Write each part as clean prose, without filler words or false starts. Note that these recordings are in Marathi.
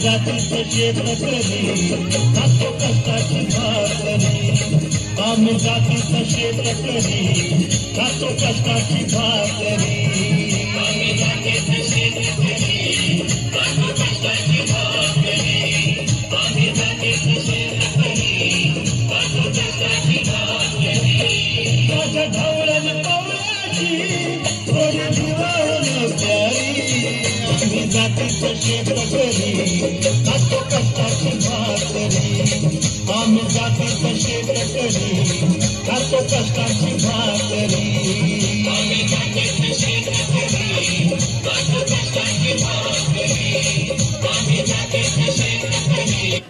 जातीचं क्षेत्र करी खातो कष्टाची भाकरी आम्ही जातीचं क्षेत्र करी खातो कष्टाची भाकरी आम्ही जातीचं क्षेत्र करी खातो कष्टाची भाकरी आम्ही जातीचं क्षेत्र करी खातो कष्टाची भाकरी माझ्या धावल्याने पावलाची थोडी जीवन प्यारी आम्ही जातीचं क्षेत्र करी खातो कष्टाची भाकरी आम्ही जातीचं क्षेत्र करी खातो कष्टाची भाकरी आम्ही जातीचं क्षेत्र करी खातो कष्टाची भाकरी आम्ही जातीचं क्षेत्र करी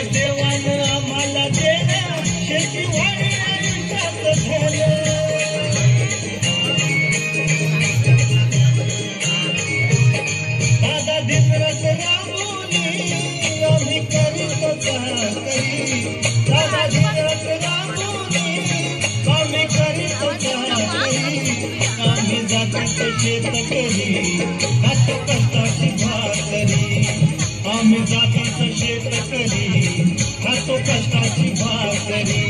देवानं आम्हाला देणं शेतीवाडी आयुष्यात झालं दादा दिवस राबून आम्ही करीत करी दादा दिवस राबून आम्ही करीत करी आम्ही जातीचं शेत करी खातो कष्टाची भाकरी आम्ही जातीचं शेत करी खातो कष्टाची भाकरी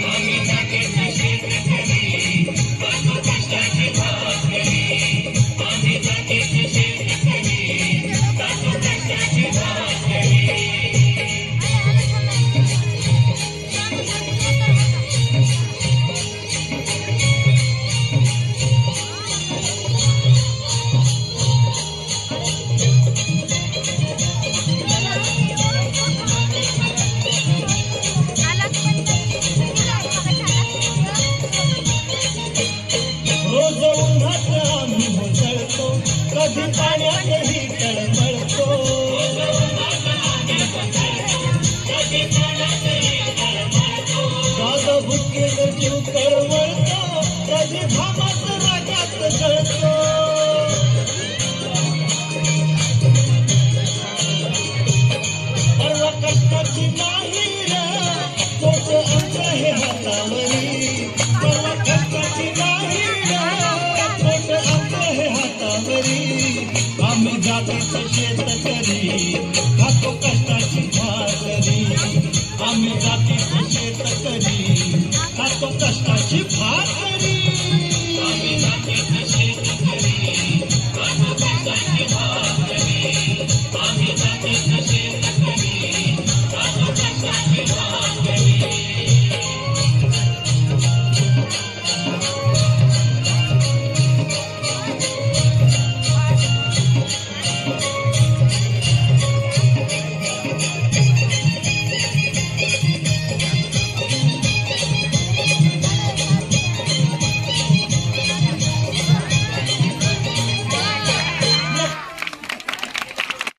आम्ही जातीचं शेत करी खातो कष्टाची भाकरी आम्ही जातीचं शेत करी खातो कष्टाची भाकरी कधी पाण्यातही तळमळतो साधं भुकेलं जीव तळमळतो कधी घामात रागात जळतो परवा कष्टाची नाही पोट आमचं हे हातावरी परवा कष्टाची नाही पोट आमचं हे हातावरी आम्ही जातीचं शेत